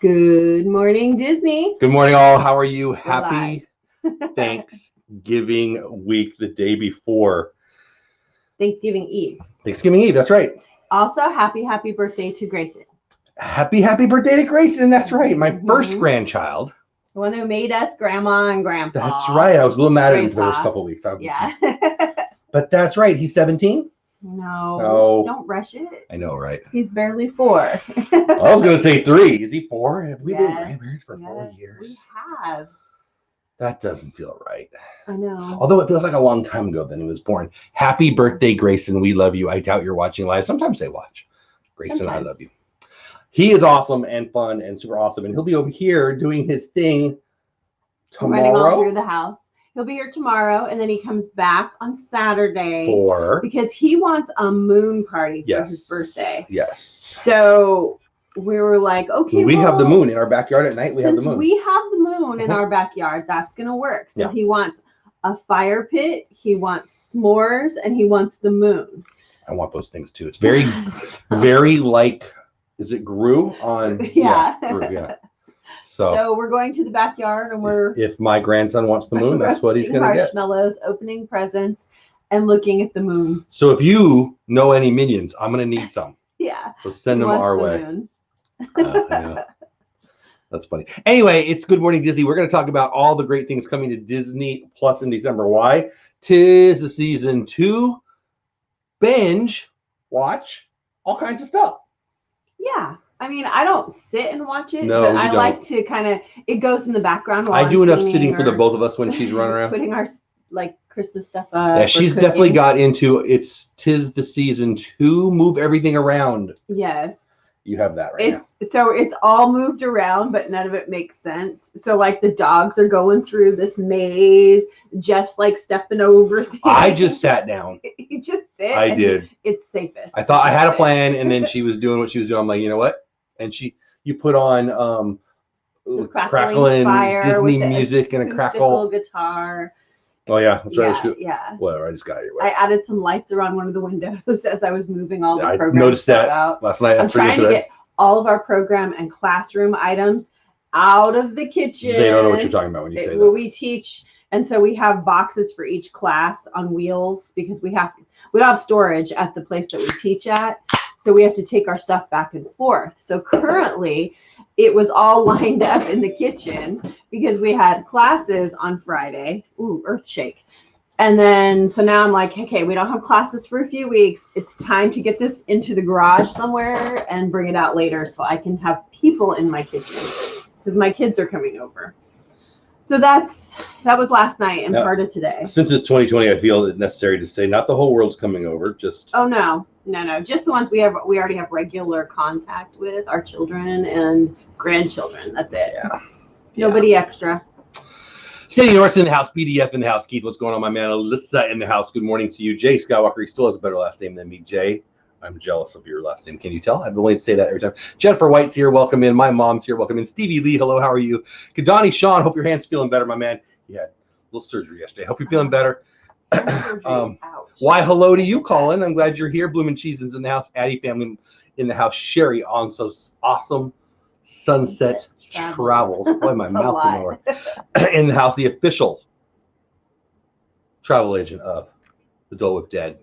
Good morning, Disney. Good morning, all. How are you? Happy Thanksgiving week, the day before Thanksgiving Eve. Thanksgiving Eve, that's right. Also, happy birthday to Grayson. Happy birthday to Grayson, that's right. My first grandchild. The one who made us grandma and grandpa. That's right. I was a little mad at him for the first couple of weeks. Yeah. But that's right. He's 17? No, don't rush it. I know, right? He's barely 4. I was going to say 3. Is he 4? Have we been grandparents for 4 years? We have. That doesn't feel right. I know. Although it feels like a long time ago that he was born. Happy birthday, Grayson. We love you. I doubt you're watching live. Sometimes they watch. Grayson, sometimes. I love you. He is awesome and fun and super awesome. And he'll be over here doing his thing tomorrow. Running all through the house. He'll be here tomorrow, and then he comes back on Saturday because he wants a moon party for his birthday. Yes. So we were like, okay, we have the moon in our backyard at night. We have the moon. We have the moon in our backyard. That's gonna work. So he wants a fire pit, he wants s'mores, and he wants the moon. I want those things too. It's very, very like, is it Gru on? Gru, yeah. So we're going to the backyard, and we're. If my grandson wants the moon, that's what he's going to get. Marshmallows, opening presents, and looking at the moon. So if you know any minions, I'm going to need some. Yeah. So send them our way. Yeah. That's funny. Anyway, it's Good Morning Disney. We're going to talk about all the great things coming to Disney Plus in December. Why? 'Tis the season to binge, watch all kinds of stuff. Yeah. I mean, I don't sit and watch it, but I like to kind of, it goes in the background while I do enough sitting for the both of us when she's running around. Putting our, like, Christmas stuff up. Yeah, she's definitely got into, 'tis the season to move everything around. Yes. You have that right now. So it's all moved around, but none of it makes sense. So, like, the dogs are going through this maze. Jeff's, like, stepping over things. I just sat down. You just sit. I did. It's safest. I thought I had a plan, and then she was doing what she was doing. I'm like, you know what? And you put on crackling Disney music and a crackle guitar. Oh yeah, that's right. Yeah. Whatever. I just got your way. I added some lights around one of the windows as I was moving all the programs. I noticed that out. Last night. I'm trying to get all of our program and classroom items out of the kitchen. They don't know what you're talking about when you say that. We teach, and so we have boxes for each class on wheels because we don't have storage at the place that we teach at. So we have to take our stuff back and forth. So currently, it was all lined up in the kitchen because we had classes on Friday. Ooh, earth shake. And then, so now I'm like, okay, we don't have classes for a few weeks. It's time to get this into the garage somewhere and bring it out later so I can have people in my kitchen because my kids are coming over. So that was last night and part of today. Since it's 2020, I feel it necessary to say not the whole world's coming over. Just no, just the ones we already have regular contact with, our children and grandchildren. That's it. Yeah. Nobody extra. Sandy Norris in the house, PDF in the house, Keith, what's going on, my man? Alyssa in the house. Good morning to you, Jay Skywalker. He still has a better last name than me, Jay. I'm jealous of your last name. Can you tell? I've been waiting to say that every time. Jennifer White's here. Welcome in. My mom's here. Welcome in. Stevie Lee. Hello. How are you? Kadani Sean. Hope your hand's feeling better, my man. You had a little surgery yesterday. Hope you're feeling better. Why, hello to you, Colin. I'm glad you're here. Bloomin' Cheesin's in the house. Addie family in the house. Sherry on so awesome sunset travels. Boy, my mouth in over. In the house. The official travel agent of the Dole Whip Dead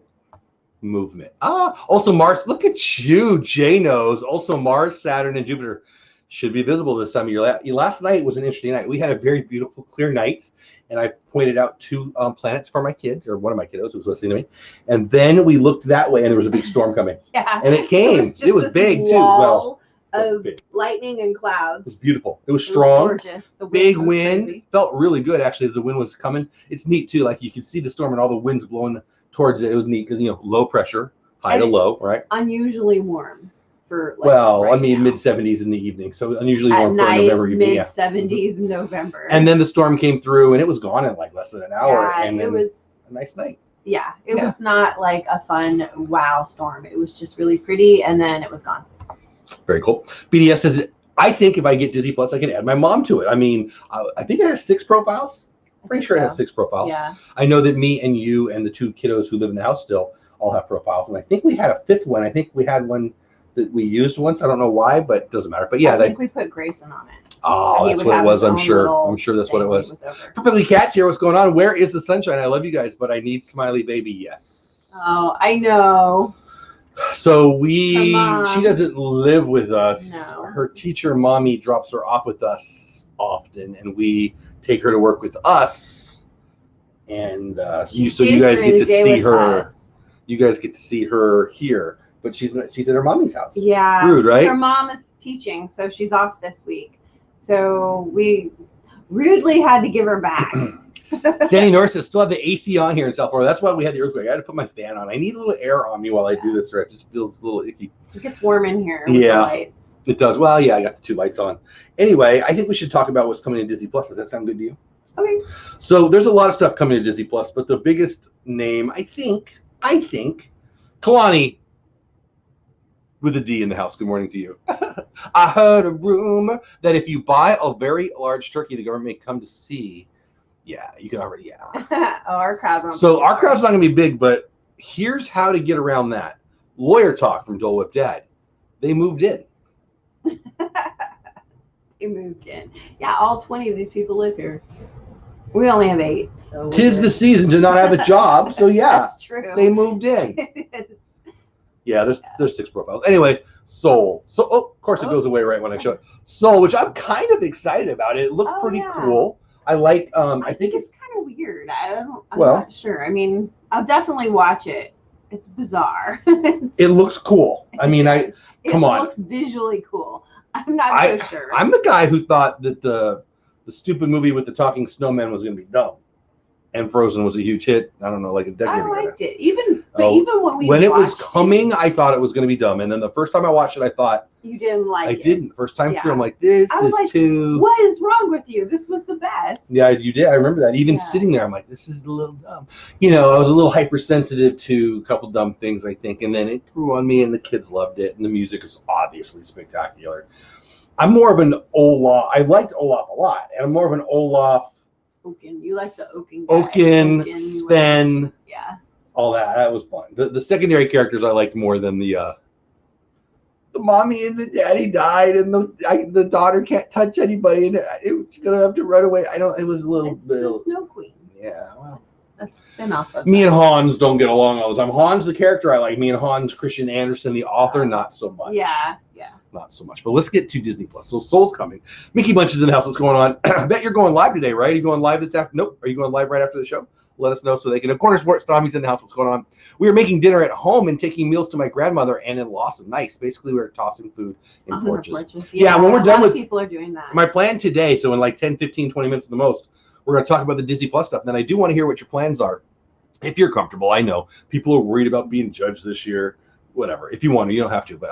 movement. Also Mars, look at you, Jay knows. Also Mars, Saturn, and Jupiter should be visible this time of year. Last night was an interesting night. We had a very beautiful, clear night, and I pointed out 2 planets for my kids, or one of my kiddos who was listening to me. And then we looked that way, and there was a big storm coming. Yeah, and it came. It was big too. Well, of lightning and clouds. It was beautiful. It was strong. It was gorgeous. The big wind. Felt really good actually as the wind was coming. It's neat too. Like you could see the storm and all the winds blowing towards it. It was neat because low pressure, high to low, right? Unusually warm for mid 70s in the evening, so unusually warm for a November evening. Mid 70s November. And then the storm came through, and it was gone in like less than an hour. Yeah, and it was a nice night. Yeah, it was not like a fun wow storm. It was just really pretty, and then it was gone. Very cool. BDS says, I think if I get Disney Plus, I can add my mom to it. I mean, I think it has 6 profiles. Pretty sure it has 6 profiles. Yeah. I know that me and you and the 2 kiddos who live in the house still all have profiles, and I think we had a 5th one. I think we had one that we used once. I don't know why, but it doesn't matter. But yeah, I think we put Grayson on it. Oh, So that's what it was. I'm sure that's what it was. Perfectly Cat's here. What's going on? Where is the sunshine? I love you guys, but I need Smiley Baby. Yes. Oh, I know. So she doesn't live with us. No. Her teacher, mommy, drops her off with us often, and we take her to work with us. And you guys get to see her. Us. You guys get to see her here, but she's at her mommy's house. Yeah. Rude, right? Her mom is teaching, so she's off this week. So we rudely had to give her back. Sandy North says, still have the AC on here in South Florida. That's why we had the earthquake. I had to put my fan on. I need a little air on me while I do this, or it just feels a little icky. It gets warm in here with the lights. It does. Well, yeah, I got the 2 lights on. Anyway, I think we should talk about what's coming to Disney Plus. Does that sound good to you? Okay. So there's a lot of stuff coming to Disney Plus, but the biggest name, I think, Kalani with a D in the house. Good morning to you. I heard a rumor that if you buy a very large turkey, the government may come to see. Yeah, you can already, our crowd won't So our crowd's not going to be big, but here's how to get around that. Lawyer talk from Dole Whip Dad. They moved in. They moved in. Yeah, all 20 of these people live here. We only have 8. So Tis the season to not have a job, so yeah. That's true. They moved in. Yeah, there's 6 profiles. Anyway, Soul. So, of course, it goes away right when I show it. Soul, which I'm kind of excited about. It looks pretty cool. I like. I think it's kind of weird. I'm not sure. I mean, I'll definitely watch it. It's bizarre. It looks cool. I mean, come on. It looks visually cool. I'm not so sure. I'm the guy who thought that the stupid movie with the talking snowman was going to be dumb, and Frozen was a huge hit. I don't know, like a decade ago. I liked it. Even when it was coming, I thought it was going to be dumb, and then the first time I watched it, I thought you didn't like it. I didn't. First time through, I'm like, this is too. What is wrong with you? This was the best. Yeah, you did. I remember that. Even sitting there, I'm like, this is a little dumb. You know, I was a little hypersensitive to a couple dumb things, I think, and then it grew on me, and the kids loved it, and the music is obviously spectacular. I'm more of an Olaf. I liked Olaf a lot, and I'm more of an Olaf. Oaken. You like the Oaken guy. Oaken, Sven. Yeah. All that. That was fun. The secondary characters I liked more than the mommy and the daddy died, and the daughter can't touch anybody, and she's gonna have to run away. It was a little bit. The Snow Queen. Yeah. Well. A spin-off of me and Hans don't get along all the time. Hans, the character I like. Me and Hans Christian Andersen, the author, not so much. Yeah. Not so much. But let's get to Disney Plus. So Soul's coming. Mickey Bunch is in the house. What's going on? I bet you're going live today, right? Are you going live this afternoon? Nope. Are you going live right after the show? Let us know so they can. Corner Sports, Tommy's in the house. What's going on? We are making dinner at home and taking meals to my grandmother and in Lawson. Nice. Basically, we were tossing food in porches. Yeah, when we're done with people are doing that. My plan today, so in like 10, 15, 20 minutes at the most, we're going to talk about the Disney Plus stuff. And then I do want to hear what your plans are. If you're comfortable, I know people are worried about being judged this year. Whatever. If you want to, you don't have to, but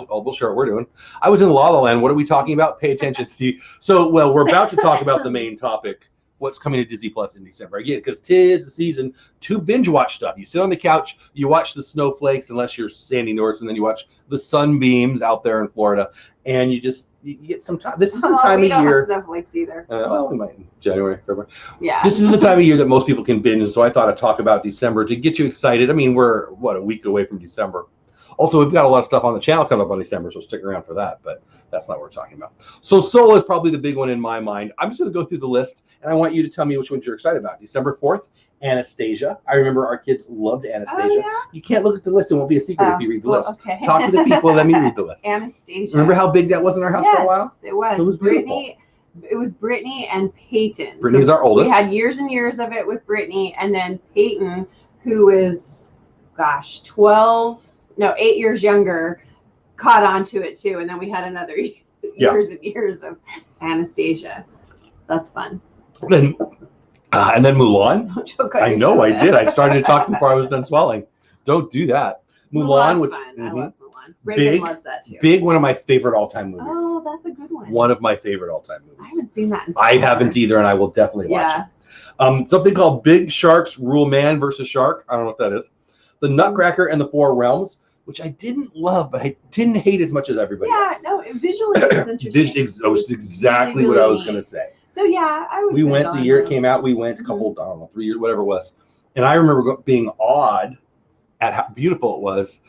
we'll share what we're doing. I was in La La Land. What are we talking about? Pay attention, Steve. So, we're about to talk about the main topic, what's coming to Disney Plus in December. Again, because 'tis the season to binge watch stuff. You sit on the couch, you watch the snowflakes, unless you're Sandy North, and then you watch the sunbeams out there in Florida, and you get some time. This is the time of year. We don't have snowflakes either. Well, we might in January, February. Yeah. This is the time of year that most people can binge, so I thought I'd talk about December to get you excited. I mean, we're, a week away from December. Also, we've got a lot of stuff on the channel coming up on December, so stick around for that, but that's not what we're talking about. So Soul is probably the big one in my mind. I'm just going to go through the list, and I want you to tell me which ones you're excited about. December 4th, Anastasia. I remember our kids loved Anastasia. Oh, yeah? You can't look at the list. It won't be a secret if you read the list. Okay. Talk to the people. Let me read the list. Anastasia. Remember how big that was in our house for a while? Yes, it was. It was beautiful. It was Brittany and Peyton. Brittany's our oldest. We had years and years of it with Brittany, and then Peyton, who is, 8 years younger, caught on to it too. And then we had another years and years of Anastasia. That's fun. And then Mulan. I know I did. I started to talk before I was done swallowing. Don't do that. Mulan, which fun. I love Mulan. Reagan loves that too. Big, one of my favorite all-time movies. Oh, that's a good one. One of my favorite all-time movies. I haven't seen that. I haven't either, and I will definitely watch it. Something called Big Sharks Rule Man versus Shark. I don't know what that is. The Nutcracker and the Four Realms, which I didn't love, but I didn't hate as much as everybody else. No, visually it's interesting. That was exactly what I was going to say. So we went the year it came out. We went a couple, I don't know, 3 years, whatever it was. And I remember being awed at how beautiful it was.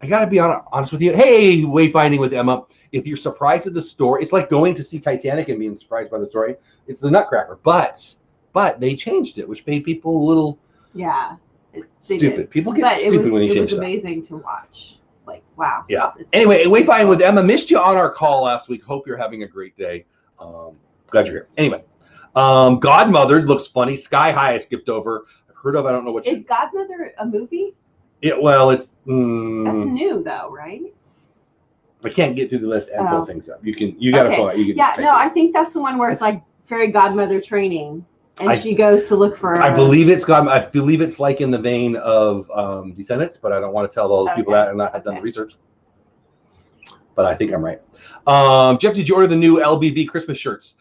I gotta be honest with you. Hey, Wayfinding with Emma. If you're surprised at the story, it's like going to see Titanic and being surprised by the story. It's the Nutcracker, but they changed it, which made people a little stupid. People get stupid when you change it was stuff. Amazing to watch. Like, wow. Yeah. Anyway, Wayfinding with Emma. Missed you on our call last week. Hope you're having a great day. Glad you're here. Anyway, Godmother looks funny. Sky High I skipped over. I've heard of. I don't know what. Is Godmother a movie? Yeah. Well, it's. That's new though, right? I can't get through the list and pull things up. You got to pull it. I think that's the one where it's like fairy godmother training, and she goes to look for. I believe it's like in the vein of Descendants, but I don't want to tell those people that and not have done the research. But I think I'm right. Jeff, did you order the new LBV Christmas shirts?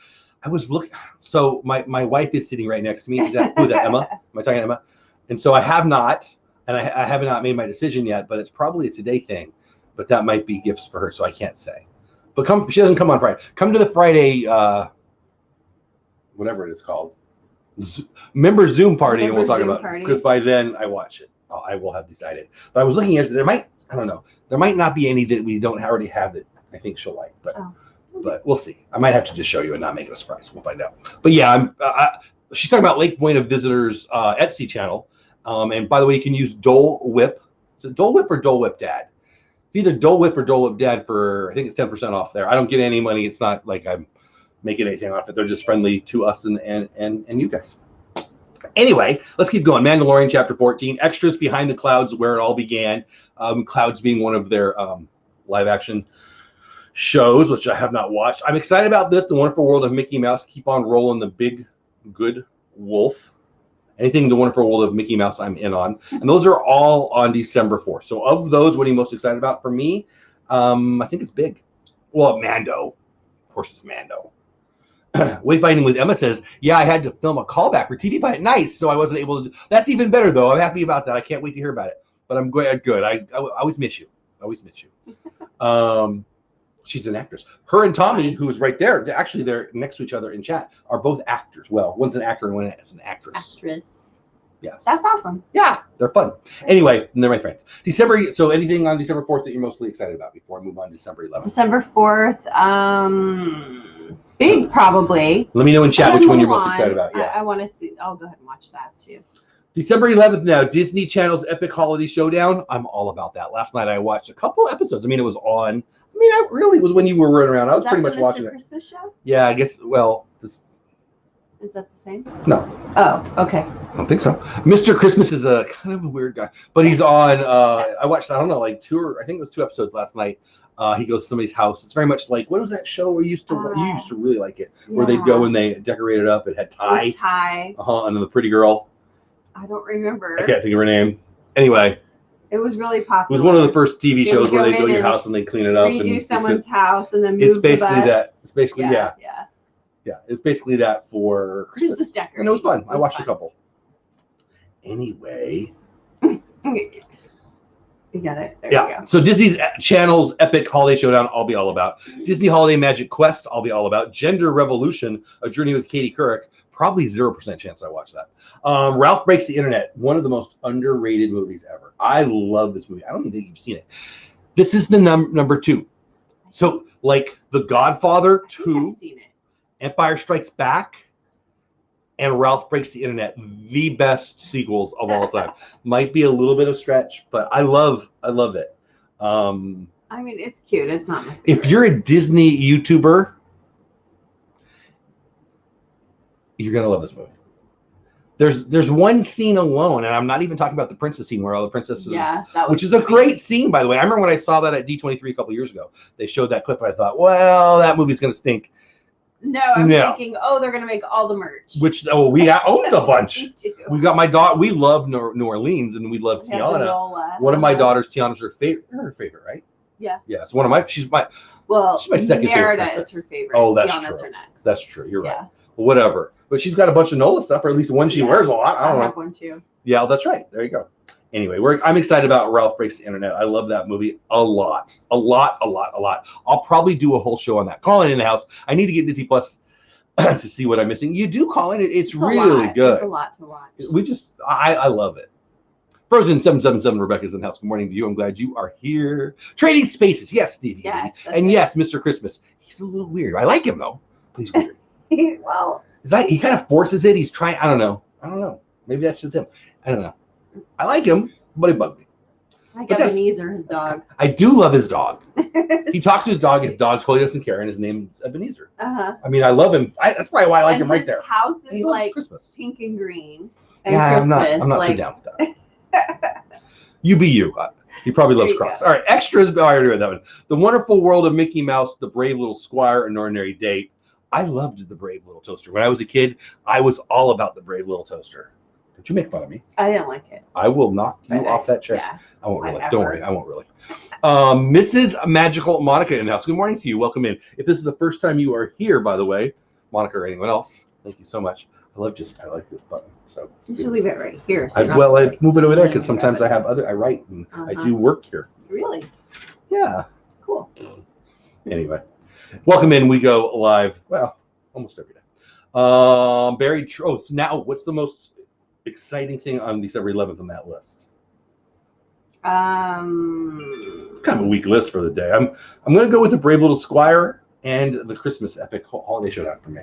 I was looking. So my wife is sitting right next to me. Who's that? Emma? Am I talking to Emma? And so I have not, and I have not made my decision yet. But it's probably a today thing. But that might be gifts for her, so I can't say. But she doesn't come on Friday. Come to the Friday, whatever it is called, member Zoom party, and we'll talk about it. Because by then I watch it. I will have decided. But I was looking at there might not be any that we don't already have that I think she'll like. But we'll see. I might have to just show you and not make it a surprise. We'll find out. But yeah, she's talking about Lake Point of Visitors Etsy channel. And by the way, you can use Dole Whip. Is it Dole Whip or Dole Whip Dad? It's either Dole Whip or Dole Whip Dad for, I think it's 10% off there. I don't get any money. It's not like I'm making anything off it. They're just friendly to us and you guys. Anyway, let's keep going. Mandalorian chapter 14, extras behind the clouds, where it all began. Clouds being one of their live action shows, which I have not watched. I'm excited about this. The Wonderful World of Mickey Mouse. Keep on rolling the big good wolf. Anything The Wonderful World of Mickey Mouse, I'm in on. And those are all on December 4th. So of those, what are you most excited about? For me, I think it's big. Well, Mando. Of course, it's Mando. Wayfinding with Emma says, yeah, I had to film a callback for TV Bite. Nice. So I wasn't able to. That's even better, though. I'm happy about that. I can't wait to hear about it. But I'm good. I always miss you. I always miss you. She's an actress. Her and Tommy, who is right there, they're next to each other in chat, are both actors. Well, one's an actor and one is an actress. Yes. That's awesome. Yeah, they're fun. Anyway, and they're my friends. So anything on December 4th that you're mostly excited about before I move on to December 11th? December 4th, big probably. Let me know in chat which one you're most excited about. Yeah. I want to see. I'll go ahead and watch that too. December 11th now, Disney Channel's Epic Holiday Showdown. I'm all about that. Last night I watched a couple episodes. I mean, it was on. It was when you were running around. I was pretty much watching it. Christmas show? Yeah, I guess. Well, is that the same? No. Oh, okay. I don't think so. Mr. Christmas is a kind of a weird guy, but he's on. I watched. I don't know, like I think it was 2 episodes last night. He goes to somebody's house. It's very much like, what was that show you used to really like it, where they'd go and they decorated it up. It had Ty. And then the pretty girl. I don't remember. I can't think of her name. Anyway. It was really popular. It was one of the first TV shows where they go to your house and they clean it up. Redo someone's house and then move It's basically the bus. that. It's basically Yeah. It's basically that for Christmas. Decorating. And it was fun. I watched a couple. Anyway. You got it. There you go. So Disney Channel's Epic Holiday Showdown, I'll be all about. Disney Holiday Magic Quest, I'll be all about. Gender Revolution, A Journey with Katie Couric, probably 0% chance I watch that. Ralph Breaks the Internet, one of the most underrated movies ever. I love this movie. I don't even think you've seen it. This is the number 2. So like The Godfather 2, Empire Strikes Back, and Ralph Breaks the Internet, the best sequels of all time. Might be a little bit of stretch, but I love it. I mean, it's cute. It's not my favorite. If you're a Disney YouTuber, you're gonna love this movie. There's one scene alone, and I'm not even talking about the princess scene where all the princesses, which is a great scene, by the way. I remember when I saw that at D23 a couple years ago. They showed that clip, and I thought, well, that movie's gonna stink. No, I'm thinking, they're gonna make all the merch. Which we owned a bunch. We got my daughter. We love New Orleans, and we love Tiana. One of my daughters, Tiana's her favorite, right? Yeah. Yeah, it's one of my. She's my second favorite. Merida is her favorite. Oh, that's Tiana's true. her next. That's true. You're right. Well, whatever. But she's got a bunch of NOLA stuff, or at least one she wears a lot. I don't know. I have one too. Yeah, that's right. There you go. Anyway, I'm excited about Ralph Breaks the Internet. I love that movie a lot. I'll probably do a whole show on that. Colin in the house. I need to get Disney Plus to see what I'm missing. You do, Colin. It's really good. It's a lot to watch. I love it. Frozen 777 Rebecca's in the house. Good morning to you. I'm glad you are here. Trading Spaces. Yes, Stevie. Yes, and it. yes, Mr. Christmas. He's a little weird. I like him though. He's weird. Well, he kind of forces it. He's trying. I don't know. Maybe that's just him. I don't know. I like him, but he bugged me. like Ebenezer, his dog. I do love his dog. He talks to his dog. His dog totally doesn't care, and his name's Ebenezer. I mean, I love him. That's probably why I like him right there. His house is he like Christmas. pink and green. And yeah, Christmas, I'm not so down with that. You be you. He probably loves Crocs. All right, extras. I already read that one. The Wonderful World of Mickey Mouse, The Brave Little Squire, An Ordinary Day. I loved The Brave Little Toaster. When I was a kid, I was all about The Brave Little Toaster. Don't you make fun of me? I didn't like it. I will knock you off that chair. Yeah, I won't really. Don't worry. I won't really. Mrs. Magical Monica in the house. Good morning to you. Welcome in. If this is the first time you are here, by the way, Monica or anyone else, thank you so much. I like this button. So you should leave it right here. So I move it over there because sometimes I write and I do work here. Really? Yeah. Cool. Anyway, welcome in. We go live. Well, almost every day. Buried Troth. Now, what's the most exciting thing on December 11th on that list? It's kind of a weak list for the day. I'm going to go with The Brave Little Squire and the Christmas Epic Holiday Showdown for me.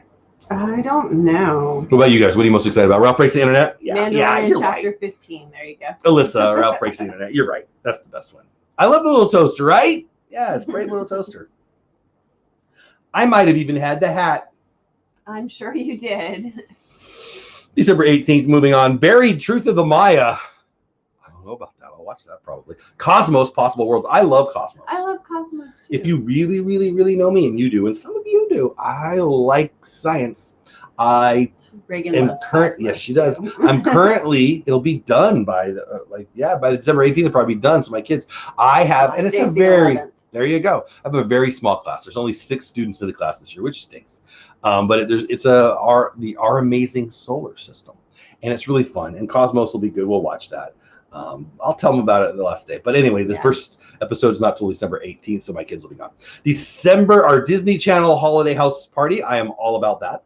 I don't know. What about you guys? What are you most excited about? Ralph Breaks the Internet? Yeah, you're chapter right. 15. There you go. Alyssa, Ralph Breaks the Internet. You're right. That's the best one. I love the little toaster, right? Yeah, it's a great little toaster. I might have even had the hat. I'm sure you did. December 18th, moving on. Buried Truth of the Maya. I don't know about that. I'll watch that probably. Cosmos, Possible Worlds. I love Cosmos. I love Cosmos too. If you really, really, really know me, and you do, and some of you do, I like science. Reagan am current. Yes, she does. I'm currently. It'll be done by the by December 18th. It'll probably be done. So my kids, I have, and it's a very. There you go. I have a very small class. There's only 6 students in the class this year, which stinks. But it's our amazing solar system, and it's really fun. And Cosmos will be good. We'll watch that. I'll tell them about it the last day. But anyway, the first episode's not till December 18th, so my kids will be gone. December, our Disney Channel Holiday House Party. I am all about that.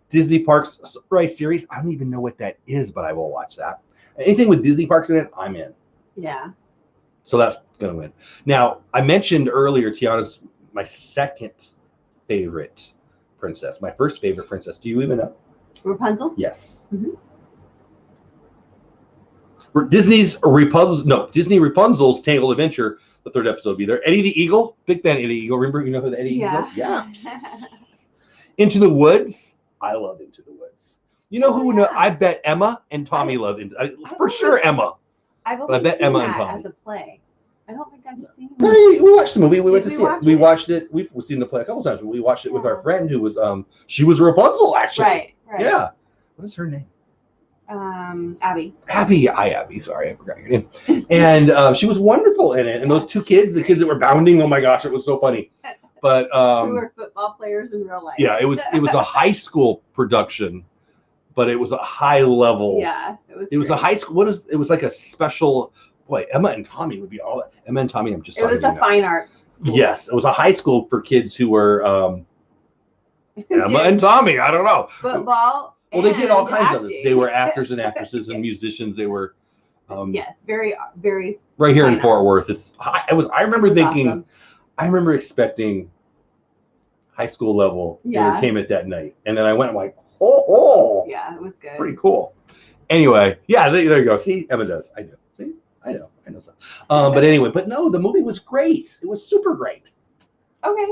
Disney Parks Sunrise Series. I don't even know what that is, but I will watch that. Anything with Disney Parks in it, I'm in. Yeah. So that's going to win. Now, I mentioned earlier, Tiana's my second favorite princess. My first favorite princess. Do you even know? Rapunzel? Yes. Disney Rapunzel's Tangled Adventure. The 3rd episode will be there. Eddie the Eagle. Big fan of Eddie the Eagle. Remember, you know who the Eddie Eagle is? Yeah. Into the Woods. I love Into the Woods. You know who? I bet Emma and Tommy love Into. For sure, Emma. But I bet Emma and Tommy. As a play. I don't think I've seen it. Hey, we watched the movie. We went to see it. We watched it. We've seen the play a couple times. We watched it with our friend who was she was Rapunzel actually. Right. Yeah. What is her name? Abby. Abby. Sorry, I forgot your name. And she was wonderful in it. And those 2 kids, the kids that were bounding, oh my gosh, it was so funny. But we were football players in real life. Yeah, it was a high school production, but it was a high level. Yeah, it was a high school. It was like a special. Boy, Emma and Tommy would be all that. Emma and Tommy, I'm just talking about. It was a fine arts school. Yes, it was a high school for kids who were Emma and Tommy. I don't know. Football. Well, they did all kinds of it. They were actors and actresses and musicians. They were. Yes, very, very. Right here in Fort Worth. I remember thinking. Awesome. I remember expecting high school level entertainment that night, and then I went. I'm like, oh. Yeah, it was good. Pretty cool. Anyway, yeah, there you go. See, Emma does. I do. See, I know so. But anyway, but no, the movie was great. It was super great. Okay.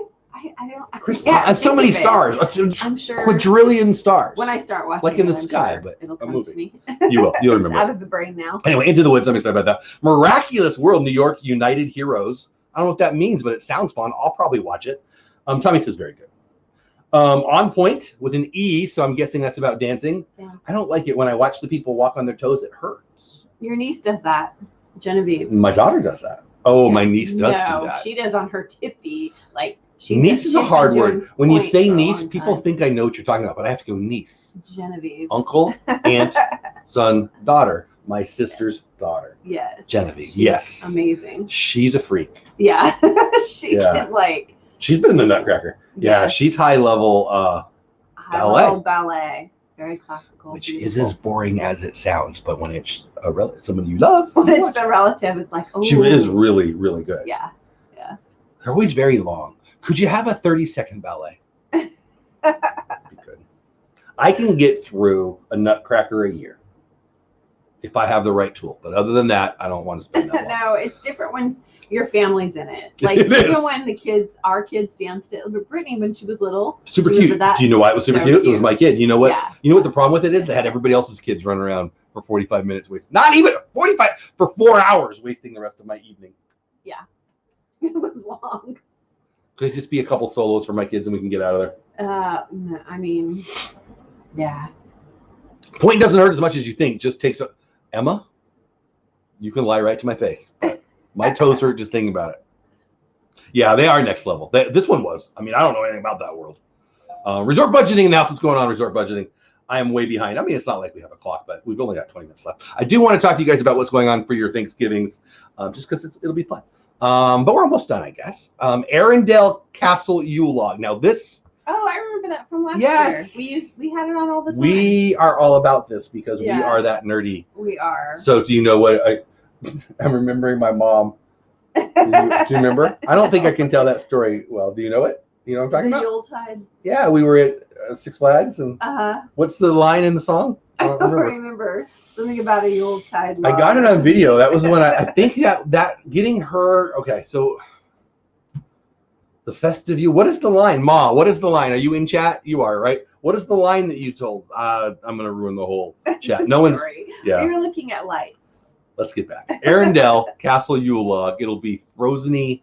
I don't. So many stars. I'm sure. Quadrillion stars. When I start watching, like in the sky, sure but it'll come to me. You will. You'll remember. It's out of the brain now. Anyway, Into the Woods. I'm excited about that. Miraculous World, New York United Heroes. I don't know what that means, but it sounds fun. I'll probably watch it. Tommy says very good. On Point with an E, so I'm guessing that's about dancing. I don't like it when I watch the people walk on their toes. It hurts. Your niece does that, Genevieve. My daughter does that. Oh, my niece does do that. She does on her tippy. Like niece is a hard word. When you say niece, people think I know what you're talking about, but I have to go niece. Genevieve. Uncle, aunt, son, daughter. My sister's daughter. Yes. Genevieve. She's yes. Amazing. She's a freak. Yeah. Can She's been in the Nutcracker. Yeah, she's high level ballet. Level ballet. Very classical. Which beautiful. is as boring as it sounds, but when it's someone you love, when it's a relative, it's like, oh. She is really, really good. Yeah, yeah. They're always very long. Could you have a 30-second ballet? Be good. I can get through a Nutcracker a year if I have the right tool, but other than that, I don't want to spend that long. No, it's different when your family's in it. Like It even is. when our kids danced it. But Brittany, when she was little, Super she was cute. that Do you know why it was super so cute? It was my kid. You know what? Yeah. You know what the problem with it is? They had everybody else's kids running around for 45 minutes, not even 45 for 4 hours, wasting the rest of my evening. Yeah, it was long. Could it just be a couple solos for my kids and we can get out of there? No, I mean, yeah. Point doesn't hurt as much as you think. Just takes Emma, you can lie right to my face. My toes hurt just thinking about it. Yeah, they are next level. This one was. I mean, I don't know anything about that world. Resort budgeting and what's going on. Resort budgeting. I am way behind. I mean, it's not like we have a clock, but we've only got 20 minutes left. I do want to talk to you guys about what's going on for your Thanksgivings, just because it'll be fun. But we're almost done, I guess. Arendelle Castle Yule Log. Now this. Oh, I remember that from last year. We had it on all the time. We are all about this because we are that nerdy. We are. So do you know what I'm remembering my mom? Do you remember? I don't think I can tell that story well. Do you know it? You know what I'm talking about? The Yuletide. Yeah, we were at Six Flags, and what's the line in the song? I don't remember. Something about a Yuletide. I got it on video. That was when I think that getting her. Okay, so the festive you. What is the line, Ma? What is the line? Are you in chat? You are, right? What is the line that you told? I'm gonna ruin the whole chat. No one's. Yeah. We were looking at lights. Let's get back. Arendelle Castle Yule Log. It'll be frozeny,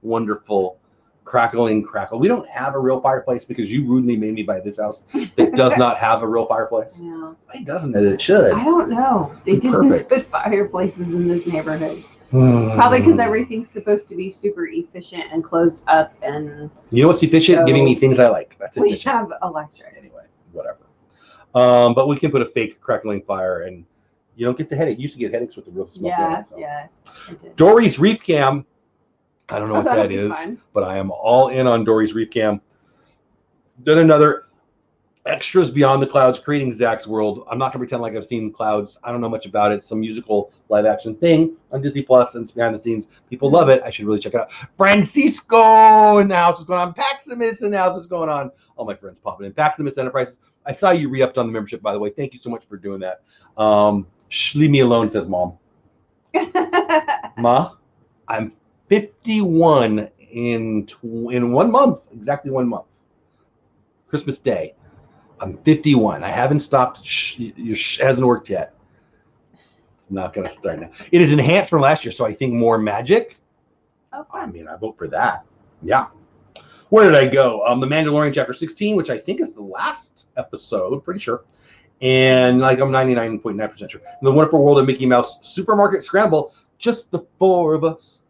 wonderful, crackling crackle. We don't have a real fireplace because you rudely made me buy this house that does not have a real fireplace. No. Why doesn't it? It should. I don't know. They didn't put fireplaces in this neighborhood. Probably because everything's supposed to be super efficient and closed up. And you know what's efficient? Giving me things I like. That's efficient. We have electric. Anyway, whatever. But we can put a fake crackling fire and you don't get the headache. You used to get headaches with the real smoke. Yeah. Dory's Reef Cam. I don't know what that is, but I am all in on Dory's Reef Cam. Then another Extras Beyond the Clouds, creating Zach's World. I'm not going to pretend like I've seen Clouds. I don't know much about it. Some musical live action thing on Disney Plus and it's behind the scenes. People love it. I should really check it out. Francisco in the house is going on. Paximus in the house is going on. All my friends popping in. Paximus Enterprises. I saw you re-upped on the membership, by the way. Thank you so much for doing that. Leave me alone, says Mom. Ma, I'm 51 in 1 month. Exactly 1 month. Christmas Day. I'm 51. I haven't stopped. It hasn't worked yet. It's not going to start now. It is enhanced from last year, so I think more magic. Oh, I mean, I vote for that. Yeah. Where did I go? The Mandalorian Chapter 16, which I think is the last episode, pretty sure. And like I'm 99.9% sure. The Wonderful World of Mickey Mouse Supermarket Scramble, just the 4 of us.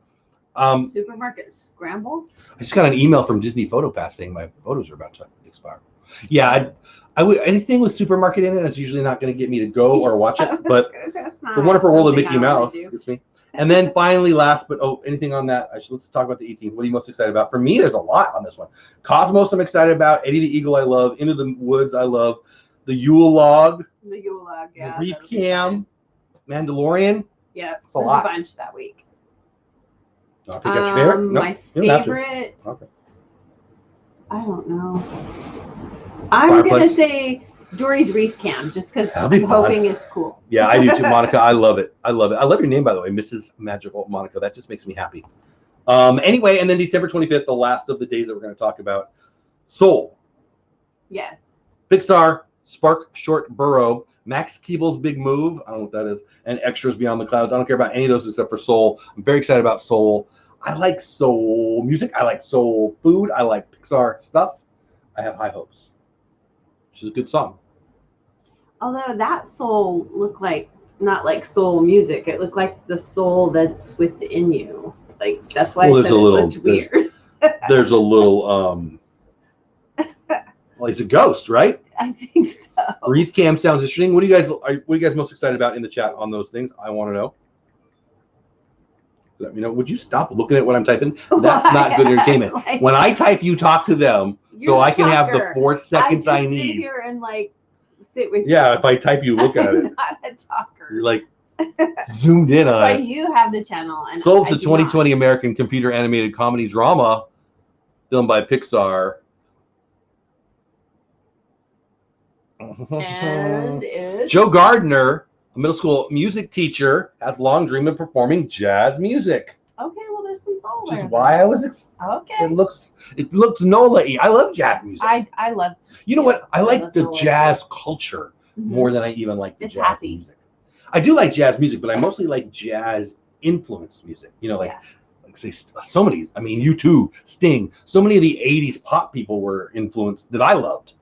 Supermarket Scramble? I just got an email from Disney PhotoPass saying my photos are about to expire. Yeah, I would anything with supermarket in it is usually not going to get me to go or watch it, but The Wonderful World of Mickey Mouse gets me. And then finally, last but anything on that? Let's talk about the 18th. What are you most excited about? For me, there's a lot on this one. Cosmos, I'm excited about. Eddie the Eagle, I love. Into the Woods, I love. The Yule Log. The Yule Log, yeah. The Reef Cam. Mandalorian. Yeah, it's a lot. Bunch that week. I think that's your favorite. My favorite. Okay. I don't know. I'm gonna say Dory's Reef Cam, just because I'm hoping it's cool. Yeah, I do too, Monica. I love it. I love it. I love your name, by the way, Mrs. Magical Monica. That just makes me happy. Anyway, and then December 25th, the last of the days that we're going to talk about, Soul. Yes. Pixar, Spark Short Burrow, Max Keeble's Big Move. I don't know what that is. And Extras Beyond the Clouds. I don't care about any of those except for Soul. I'm very excited about Soul. I like soul music. I like soul food. I like Pixar stuff. I have high hopes. Which is a good song. Although that soul looked like, not like soul music. It looked like the soul that's within you. Like, that's why it looked weird. There's a little, well, he's a ghost, right? I think so. Reef Cam sounds interesting. What are you guys most excited about in the chat on those things? I want to know. Let me know. Would you stop looking at what I'm typing? That's not good entertainment. When I type, you talk to them, so I can have the 4 seconds I need. Sit here and sit with Yeah, you. if I type, you look at it. I'm not a talker. You're like zoomed in That's on why it. you have the channel. And Soul's I the do 2020 not. American computer animated comedy drama filmed by Pixar. And it's Joe Gardner, a middle school music teacher, has long dreamed of performing jazz music. okay. Well, there's some soul Which is there. why I was. Okay. It looks Nola-y. I love jazz music. I love. You know what? I like love the Nola jazz culture Mhm. more than I even like the It's jazz happy. music. I do like jazz music, but I mostly like jazz influenced music. You know, like say so many. I mean, U2, Sting. So many of the '80s pop people were influenced that I loved.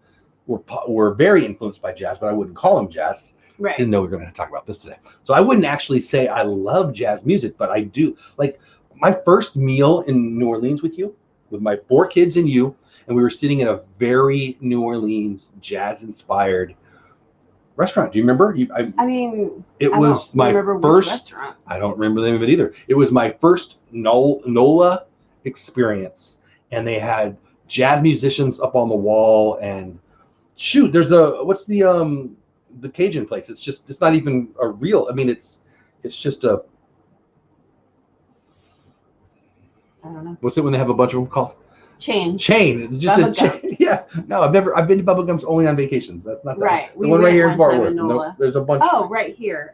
Were very influenced by jazz, but I wouldn't call them jazz. Right. Didn't know we were going to talk about this today. So I wouldn't actually say I love jazz music, but I do. Like my first meal in New Orleans with you, with my 4 kids and you, and we were sitting in a very New Orleans jazz-inspired restaurant. Do you remember? I mean, it I was don't my remember first. Which restaurant. I don't remember the name of it either. It was my first NOLA experience, and they had jazz musicians up on the wall. And shoot, there's what's the Cajun place? It's not even a real. I mean, it's just a. I don't know. What's it when they have a bunch of them called? Chain. Chain. Just Bubba a chain. Gums. Yeah. No, I've been to Bubba Gums only on vacations. That's not that. Right. The We one right went here one in Fort time Worth. in No, NOLA. there's a bunch. Oh, right here.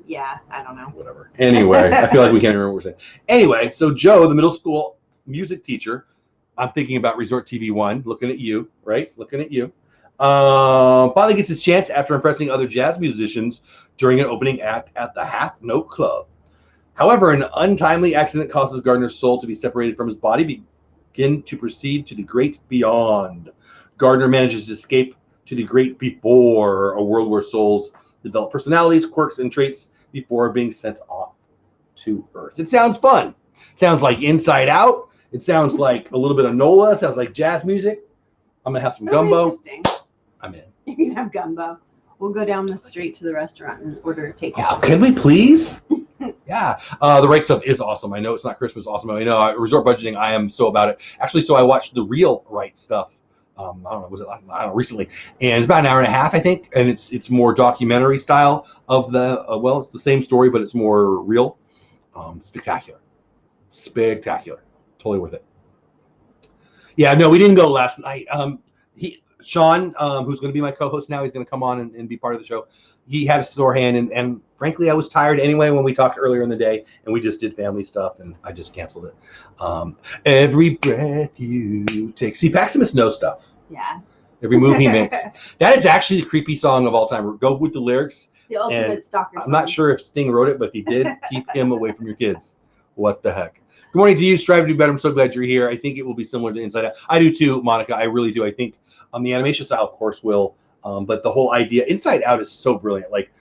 Yeah, I don't know. Whatever. Anyway, I feel like we can't remember what we're saying. Anyway, so Joe, the middle school music teacher, I'm thinking about Resort TV 1, looking at you, right? Looking at you. Finally gets his chance after impressing other jazz musicians during an opening act at the Half Note Club. However, an untimely accident causes Gardner's soul to be separated from his body, begin to proceed to the great beyond. Gardner manages to escape to the great before, a world where souls develop personalities, quirks, and traits before being sent off to Earth. It sounds fun. It sounds like Inside Out. It sounds like a little bit of NOLA. It sounds like jazz music. I'm going to have some gumbo. Interesting. I'm in. You can have gumbo. We'll go down the street to the restaurant and order takeout. Oh, can we please? Yeah. The right stuff is awesome. I know it's not Christmas awesome. I know resort budgeting, I am so about it. Actually, so I watched the real right stuff. I don't know, was it last, I don't know, recently, and it's about an hour and a half, I think, and it's more documentary style of the well, it's the same story, but it's more real. Spectacular, totally worth it. Yeah, no, we didn't go last night. Sean, who's going to be my co-host now, he's going to come on and be part of the show. He had a sore hand, and frankly, I was tired anyway when we talked earlier in the day, and we just did family stuff, and I just canceled it. Every breath you take. See, Paximus knows stuff. Yeah. Every move he makes. That is actually the creepy song of all time. Go with the lyrics. The ultimate And stalker song. I'm not sure if Sting wrote it, but if he did, keep him away from your kids. What the heck? Good morning to you. Strive to do better. I'm so glad you're here. I think it will be similar to Inside Out. I do too, Monica. I really do. I think the animation style, of course, will. But the whole idea, Inside Out is so brilliant. Like,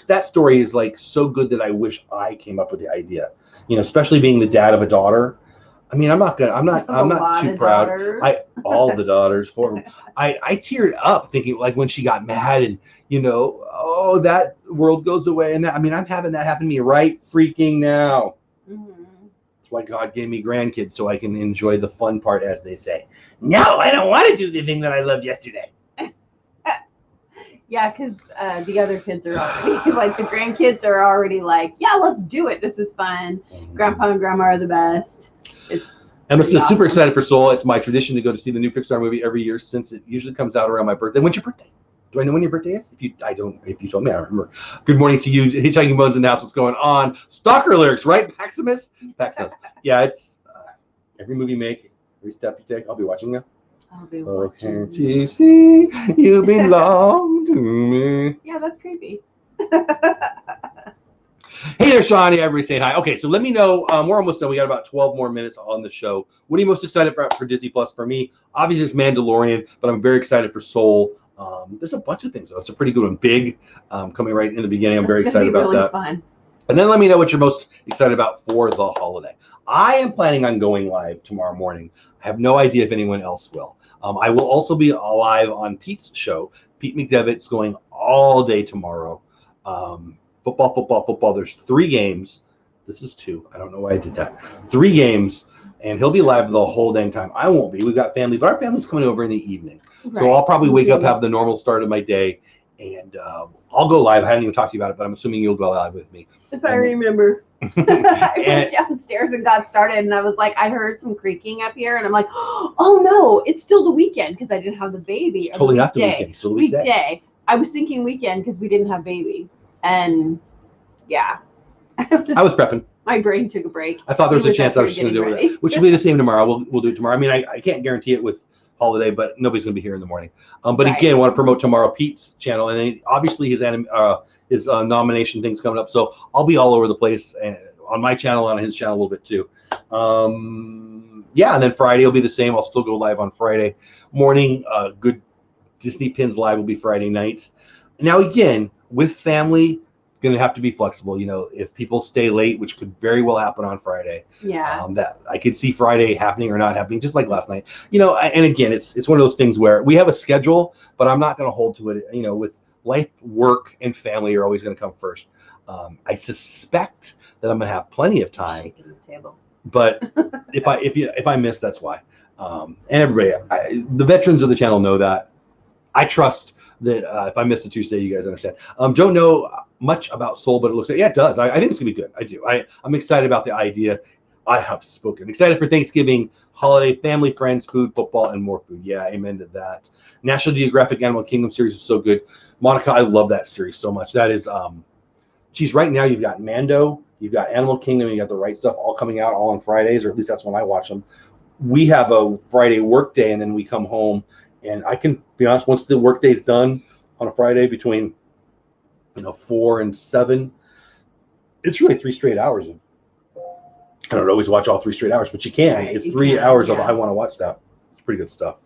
that story is like so good that I wish I came up with the idea. You know, especially being the dad of a daughter. I mean, I'm not too proud. All the daughters for him. I teared up thinking, like, when she got mad and, you know, oh, that world goes away, and that. I mean, I'm having that happen to me right freaking now. Mm-hmm. That's why God gave me grandkids, so I can enjoy the fun part, as they say. No, I don't want to do the thing that I loved yesterday. Yeah, because the other kids are already, like, the grandkids are already like, yeah, let's do it. This is fun. Grandpa and Grandma are the best. I'm just awesome. super excited for Soul. It's my tradition to go to see the new Pixar movie every year since it usually comes out around my birthday. When's your birthday? Do I know when your birthday is? If you told me, I don't remember. Good morning to you. Hitchhiking Bones in the house. What's going on? Stalker lyrics, right? Paximus? Yeah, it's every movie you make, every step you take. I'll be watching them. I'll be Oh, watching. can't you see you belong to me? Yeah, that's creepy. Hey there, Shawnee. Everybody saying hi. Okay, so let me know. We're almost done. We got about 12 more minutes on the show. What are you most excited for Disney Plus? For me, obviously it's Mandalorian, but I'm very excited for Soul. There's a bunch of things, though. It's a pretty good one. Big, coming right in the beginning. I'm very excited about that. Fun. And then let me know what you're most excited about for the holiday. I am planning on going live tomorrow morning. I have no idea if anyone else will. I will also be live on Pete's show. Pete McDevitt's going all day tomorrow. Football. There's 3 games. This is 2. I don't know why I did that. 3 games and he'll be live the whole dang time. I won't be. We've got family, but our family's coming over in the evening. Right. So I'll probably wake up, have the normal start of my day, and I'll go live. I hadn't even talked to you about it, but I'm assuming you'll go live with me. If I remember. I went downstairs and got started, and I was like, I heard some creaking up here, and I'm like, oh no, it's still the weekend because I didn't have the baby. It's totally not the weekend. It's still the weekday. I was thinking weekend because we didn't have baby, and yeah. I was prepping. My brain took a break. I thought there was a chance I was just going to do it, which will be the same tomorrow. We'll do it tomorrow. I mean, I can't guarantee it with holiday, but nobody's going to be here in the morning. But again, I want to promote tomorrow Pete's channel, and then obviously his nomination thing's coming up. So I'll be all over the place and on my channel, on his channel a little bit too. Yeah, and then Friday will be the same. I'll still go live on Friday morning. Good Disney Pins live will be Friday night. Now again, with family, going to have to be flexible. You know, if people stay late, which could very well happen on Friday. Yeah. That I could see Friday happening or not happening, just like last night. You know, and again, it's one of those things where we have a schedule, but I'm not going to hold to it. You know, with life, work, and family are always going to come first. I suspect that I'm going to have plenty of time. Shaking the table. But if I miss, that's why. And everybody, the veterans of the channel know that. I trust that if I miss a Tuesday, you guys understand. Don't know much about Soul, but it looks like, yeah, it does. I think it's gonna be good. I do. I'm excited about the idea. I have spoken. Excited for Thanksgiving, holiday, family, friends, food, football, and more food. Yeah, amen to that. National Geographic Animal Kingdom series is so good. Monica, I love that series so much. That is, geez, right now you've got Mando, you've got Animal Kingdom, you got The Right Stuff all coming out all on Fridays, or at least that's when I watch them. We have a Friday work day, and then we come home. And I can be honest, once the work day's done on a Friday between 4 and 7, it's really 3 straight hours of, I don't always watch all 3 straight hours, but you can. Right, it's 3 hours of I want to watch that. It's pretty good stuff.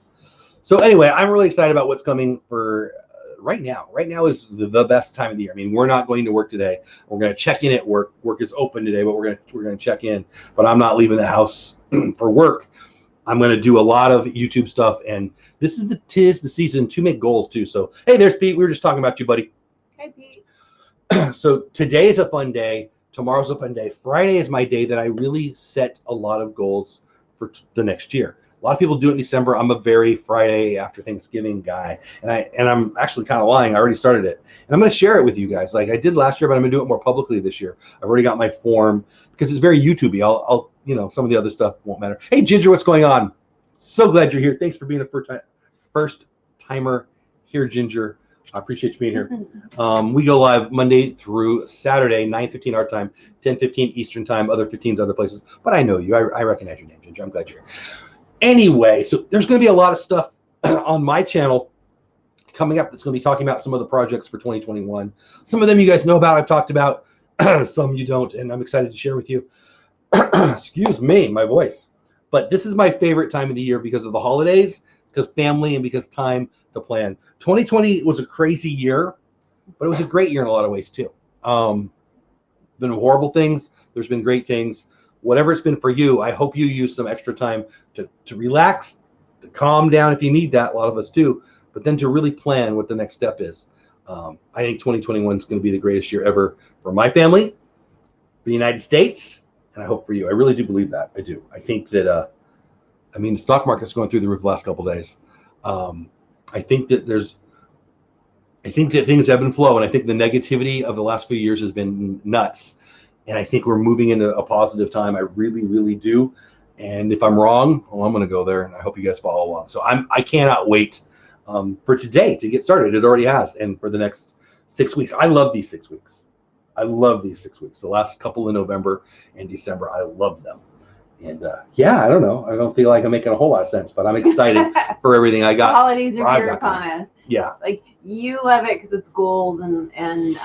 So anyway, I'm really excited about what's coming for right now. Right now is the best time of the year. I mean, we're not going to work today. We're going to check in at work. Work is open today, but we're going to check in. But I'm not leaving the house for work. I'm going to do a lot of YouTube stuff, and this is the season to make goals too. So, hey, there's Pete. We were just talking about you, buddy. Hey, Pete. So today is a fun day. Tomorrow's a fun day. Friday is my day that I really set a lot of goals for the next year. A lot of people do it in December. I'm a very Friday after Thanksgiving guy, and I'm actually kind of lying. I already started it, and I'm going to share it with you guys, like I did last year, but I'm going to do it more publicly this year. I've already got my form because it's very YouTubey. I'll some of the other stuff won't matter. Hey, Ginger, what's going on? So glad you're here. Thanks for being a first timer here, Ginger. I appreciate you being here. We go live Monday through Saturday, 9:15 our time, 10:15 Eastern time, other 15s other places. But I know you. I recognize your name, Ginger. I'm glad you're here. Anyway, so there's going to be a lot of stuff on my channel coming up that's going to be talking about some of the projects for 2021. Some of them you guys know about, I've talked about. Some you don't, and I'm excited to share with you. Excuse me, my voice. But this is my favorite time of the year because of the holidays, because family, and because time to plan. 2020 was a crazy year, but it was a great year in a lot of ways too. Been horrible things. There's been great things. Whatever it's been for you, I hope you use some extra time to relax, to calm down if you need that. A lot of us do, but then to really plan what the next step is. I think 2021 is going to be the greatest year ever for my family, for the United States, and I hope for you. I really do believe that. I do. I think that, the stock market's going through the roof the last couple of days. I think that things ebb and flow, and I think the negativity of the last few years has been nuts. And I think we're moving into a positive time. I really, really do. And if I'm wrong, well, I'm going to go there, and I hope you guys follow along. So I cannot wait for today to get started. It already has, and for the next 6 weeks. I love these 6 weeks. I love these 6 weeks. The last couple in November and December, I love them. And yeah, I don't know. I don't feel like I'm making a whole lot of sense, but I'm excited for everything I got. The holidays are here upon us. Yeah. Like, you love it because it's goals and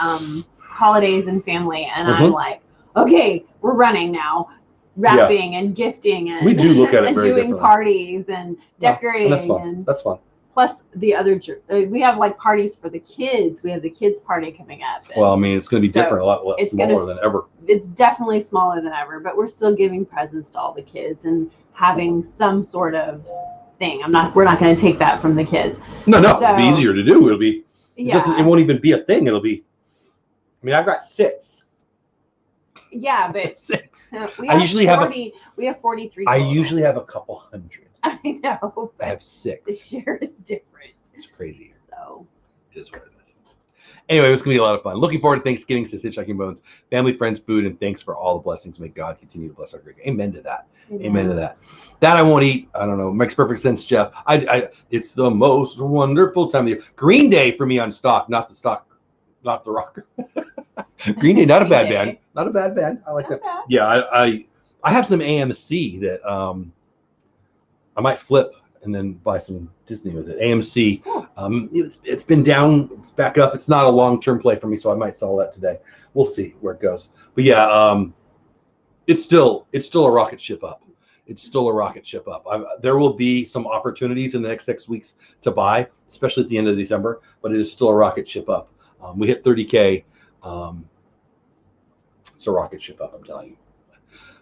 holidays and family, and I'm like, okay, we're running now, wrapping and gifting, and we do look at it and very doing parties and decorating. And that's fun. And that's fun. Plus the other, we have like parties for the kids. We have the kids party coming up. Well, I mean, it's going to be different, a lot smaller than ever. It's definitely smaller than ever, but we're still giving presents to all the kids and having some sort of thing. We're not going to take that from the kids. No, it'll be easier to do. It'll be, it won't even be a thing. It'll be, I've got 6. Yeah, but 6. we I have usually have 40. We have 43. I total. usually have a couple hundred. I know. I have 6. The share is different. It's crazy. So It is what it is. Anyway, it's gonna be a lot of fun. Looking forward to Thanksgiving, says Hitchhiking Bones. Family, friends, food, and thanks for all the blessings. May God continue to bless our great. Amen to that. Amen to that. That I won't eat. I don't know. Makes perfect sense, Jeff. It's the most wonderful time of the year. Green Day for me on stock, not the rocker. Green Day, not a bad band. Not a bad band. I like that. Bad. Yeah, I have some AMC that I might flip and then buy some Disney with it. AMC. It's been down, it's back up. It's not a long-term play for me, so I might sell that today. We'll see where it goes. But yeah, it's still a rocket ship up. It's still a rocket ship up. There will be some opportunities in the next 6 weeks to buy, especially at the end of December, but it is still a rocket ship up. We hit 30K. It's a rocket ship up, I'm telling you.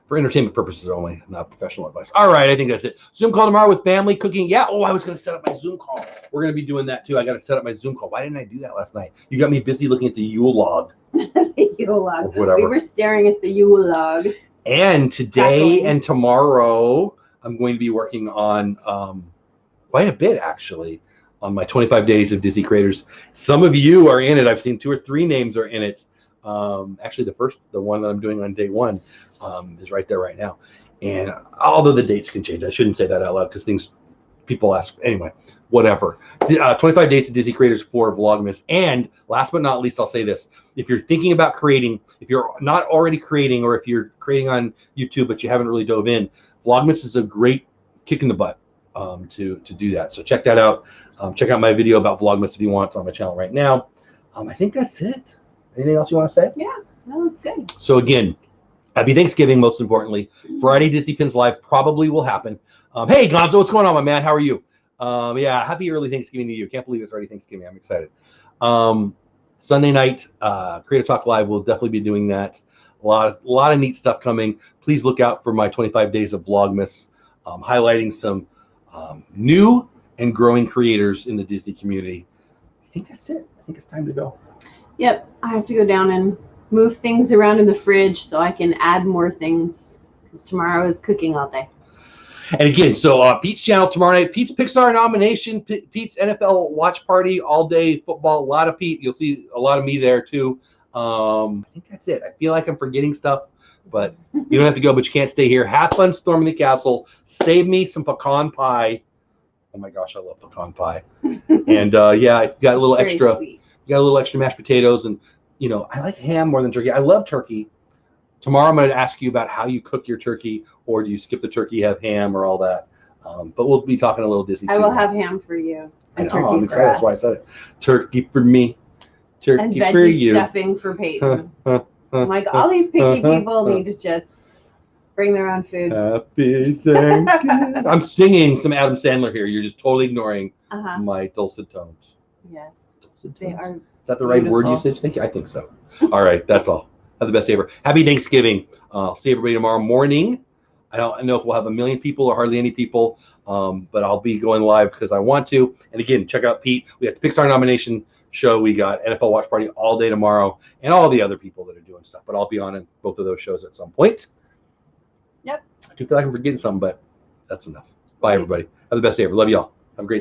For entertainment purposes only, not professional advice. All right, I think that's it. Zoom call tomorrow with family cooking. Yeah, I was going to set up my Zoom call. We're going to be doing that too. I got to set up my Zoom call. Why didn't I do that last night? You got me busy looking at the Yule log. The Yule log. Whatever. We were staring at the Yule log. And today and tomorrow, I'm going to be working on quite a bit, actually, on my 25 days of Disney Creators. Some of you are in it. I've seen 2 or 3 names are in it. Actually, the one that I'm doing on day 1 is right there right now. And although the dates can change, I shouldn't say that out loud because people ask. Anyway, whatever. 25 days of Disney Creators for Vlogmas. And last but not least, I'll say this. If you're thinking about creating, if you're not already creating, or if you're creating on YouTube but you haven't really dove in, Vlogmas is a great kick in the butt to do that. So check that out. Check out my video about Vlogmas if you want. It's on my channel right now. I think that's it. Anything else you want to say? Yeah, no, it's good. So again, happy Thanksgiving, most importantly. Friday Disney Pins Live probably will happen. Hey, Gonzo, what's going on, my man? How are you? Yeah, happy early Thanksgiving to you. Can't believe it's already Thanksgiving. I'm excited. Sunday night, Creative Talk Live, we'll definitely be doing that. A lot of neat stuff coming. Please look out for my 25 days of Vlogmas, highlighting some new and growing creators in the Disney community. I think that's it. I think it's time to go. Yep, I have to go down and move things around in the fridge so I can add more things because tomorrow is cooking all day. And again, so Pete's channel tomorrow night, Pete's Pixar nomination, Pete's NFL watch party, all day football, a lot of Pete. You'll see a lot of me there too. I think that's it. I feel like I'm forgetting stuff, but you don't have to go, but you can't stay here. Have fun storming the castle. Save me some pecan pie. Oh my gosh, I love pecan pie. And yeah, I got a little extra. Sweet. You got a little extra mashed potatoes, and you know, I like ham more than turkey. I love turkey. Tomorrow I'm going to ask you about how you cook your turkey, or do you skip the turkey, have ham, or all that. But we'll be talking a little Disney. I will have ham for you. And turkey I'm excited. That's why I said it. Turkey for me. Turkey and for you. Veggie stuffing for Peyton. Like all these picky people need to just bring their own food. Happy Thanksgiving. I'm singing some Adam Sandler here. You're just totally ignoring my dulcet tones. Yes. Dulcet They tones. are. Is that the right word usage? Thank you. I think so. All right. That's all. Have the best day ever. Happy Thanksgiving. I'll see everybody tomorrow morning. I don't know if we'll have 1 million people or hardly any people, but I'll be going live because I want to. And again, check out Pete. We have the Pixar nomination show. We got NFL Watch Party all day tomorrow, and all the other people that are doing stuff. But I'll be on in both of those shows at some point. Yep. I do feel like I'm forgetting something, but that's enough. Bye, everybody. Have the best day ever. Love y'all. Have a great